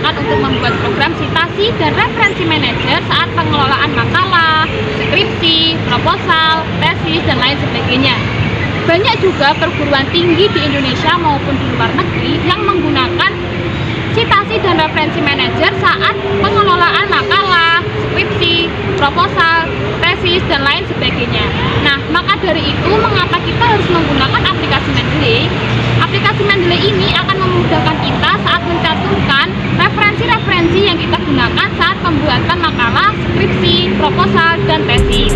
digunakan untuk membuat program citasi dan referensi manajer saat pengelolaan makalah, skripsi, proposal, tesis, dan lain sebagainya. Banyak juga perguruan tinggi di Indonesia maupun di luar negeri yang menggunakan citasi dan referensi manajer saat pengelolaan makalah, skripsi, proposal, tesis, dan lain sebagainya. Nah, maka dari itu, mengapa kita harus menggunakan aplikasi Mendeley? Aplikasi Mendeley ini akan memudahkan kita saat mencantumkan referensi-referensi yang kita gunakan saat pembuatan makalah, skripsi, proposal, dan tesis.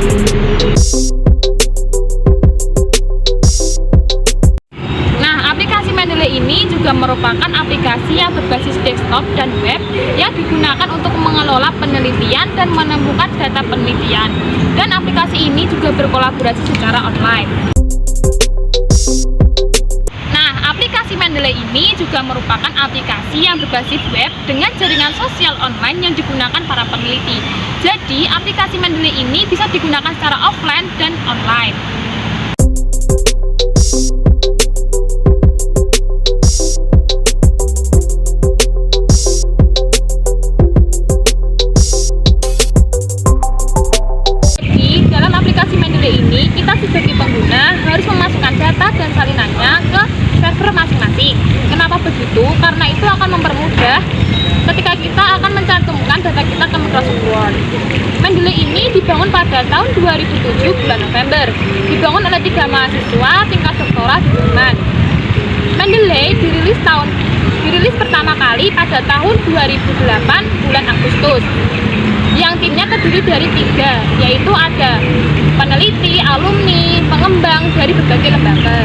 Mendeley ini juga merupakan aplikasi yang berbasis desktop dan web yang digunakan untuk mengelola penelitian dan menemukan data penelitian. Dan aplikasi ini juga berkolaborasi secara online. Nah, aplikasi Mendeley ini juga merupakan aplikasi yang berbasis web dengan jaringan sosial online yang digunakan para peneliti. Jadi, aplikasi Mendeley ini bisa digunakan secara offline dan online. Ini kita sebagai pengguna harus memasukkan data dan salinannya ke server masing-masing. Kenapa begitu? Karena itu akan mempermudah ketika kita akan mencantumkan data kita ke Microsoft Word. Mendeley ini dibangun pada tahun 2007 bulan November. Dibangun oleh 3 mahasiswa tingkat doktoral di Jerman. Mendeley dirilis pertama kali pada tahun 2008 bulan Agustus. Yang timnya terdiri dari 3, yaitu ada peneliti, alumni, pengembang dari berbagai lembaga.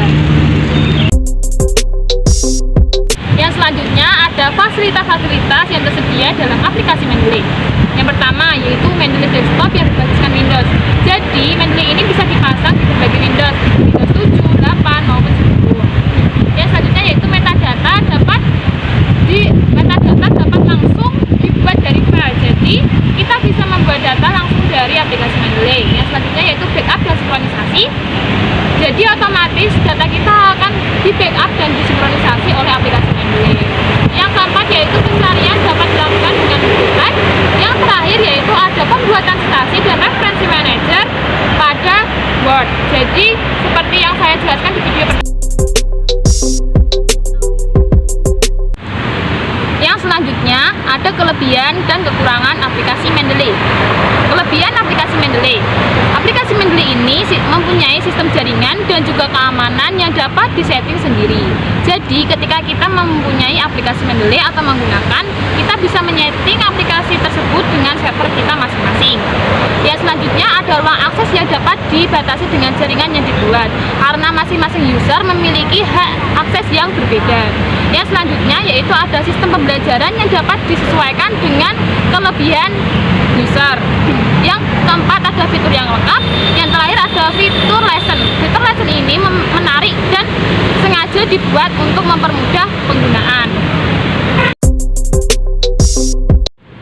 Yang selanjutnya ada fasilitas-fasilitas yang tersedia dalam aplikasi Mendeley. Yang pertama yaitu Mendeley Desktop yang berbasiskan Windows. Jadi Mendeley ini bisa dipasang di berbagai Windows 7, 8 maupun 10. Yang selanjutnya yaitu metadata dapat langsung dibuat dari file. Jadi kita bisa membuat data langsung dari aplikasi Mendeley. Yang selanjutnya yaitu backup dan sinkronisasi. Jadi otomatis data kita akan di backup dan disinkronisasi oleh aplikasi Mendeley. Yang keempat yaitu pencarian dapat dilakukan dengan mudah. Yang terakhir yaitu ada pembuatan citasi dan referensi manager pada Word. Jadi seperti yang saya jelaskan di video pertama. Yang selanjutnya ada kelebihan dan kekurangan aplikasi Mendeley. Kelebihan aplikasi Mendeley. Aplikasi Mendeley ini mempunyai sistem jaringan dan juga keamanan yang dapat disetting sendiri. Jadi ketika kita mempunyai aplikasi Mendeley atau menggunakan, kita bisa menyeting aplikasi tersebut dengan server kita masing-masing. Yang selanjutnya ada ruang akses yang dapat dibatasi dengan jaringan yang dibuat, karena masing-masing user memiliki hak akses yang berbeda. Yang selanjutnya yaitu ada sistem pembelajaran yang dapat disesuaikan dengan kelebihan user. Yang keempat ada fitur yang lengkap. Yang terakhir ada fitur lesson. Fitur lesson ini menarik dan sengaja dibuat untuk mempermudah penggunaan.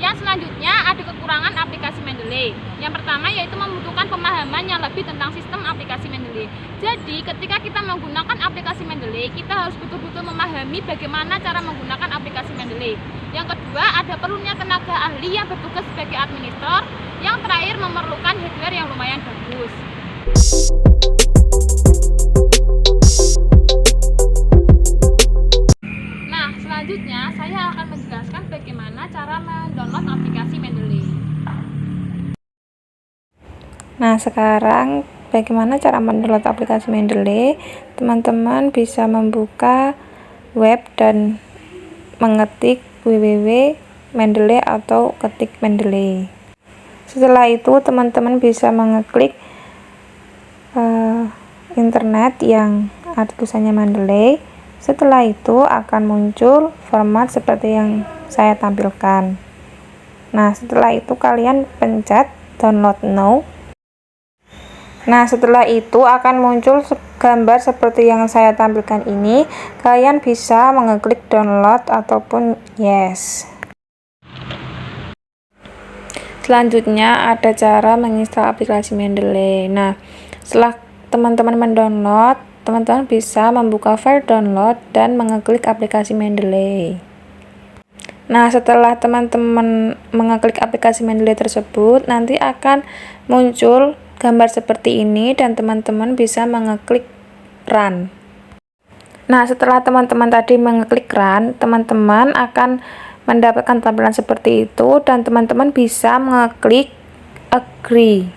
Yang selanjutnya ada kekurangan aplikasi Mendeley. Yang pertama yaitu membutuhkan pemahaman yang lebih tentang sistem aplikasi Mendeley. Jadi ketika kita menggunakan aplikasi Mendeley, kita harus betul-betul memahami bagaimana cara menggunakan aplikasi Mendeley. Yang kedua, ada perlunya tenaga ahli yang bertugas sebagai administrator. Yang terakhir, memerlukan hardware yang lumayan bagus. Nah, selanjutnya saya akan menjelaskan bagaimana cara mendownload aplikasi Mendeley. Nah, sekarang bagaimana cara mendownload aplikasi Mendeley? Teman-teman bisa membuka web dan mengetik www.mendeley atau ketik Mendeley. Setelah itu teman-teman bisa mengeklik internet yang ada tulisannya Mendeley. Setelah itu akan muncul format seperti yang saya tampilkan. Nah, setelah itu kalian pencet download now. Nah, setelah itu akan muncul gambar seperti yang saya tampilkan ini. Kalian bisa mengeklik download ataupun yes. Selanjutnya ada cara menginstal aplikasi Mendeley. Nah, setelah teman-teman mendownload, teman-teman bisa membuka file download dan mengeklik aplikasi Mendeley. Nah, setelah teman-teman mengeklik aplikasi Mendeley tersebut, nanti akan muncul gambar seperti ini dan teman-teman bisa mengeklik Run. Nah, setelah teman-teman tadi mengeklik Run, teman-teman akan mendapatkan tampilan seperti itu dan teman-teman bisa mengeklik Agree.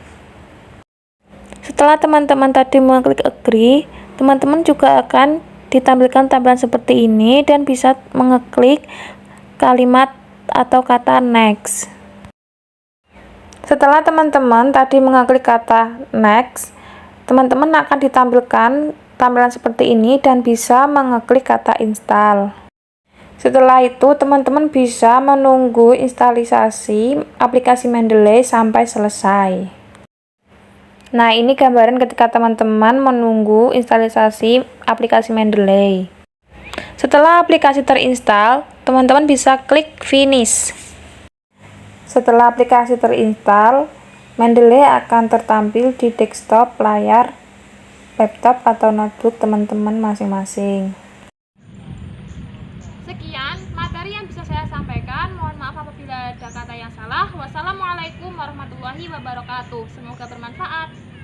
Setelah teman-teman tadi mengeklik Agree, teman-teman juga akan ditampilkan tampilan seperti ini dan bisa mengeklik kalimat atau kata next. Setelah teman-teman tadi mengeklik kata next, teman-teman akan ditampilkan tampilan seperti ini dan bisa mengeklik kata install. Setelah itu teman-teman bisa menunggu instalisasi aplikasi Mendeley sampai selesai. Nah, ini gambaran ketika teman-teman menunggu instalisasi aplikasi Mendeley. Setelah aplikasi terinstall, teman-teman bisa klik finish. Setelah aplikasi terinstall, Mendeley akan tertampil di desktop layar laptop atau notebook teman-teman masing-masing. Sekian materi yang bisa saya sampaikan. Mohon maaf apabila ada kata yang salah. Wassalamualaikum warahmatullahi wabarakatuh. Semoga bermanfaat.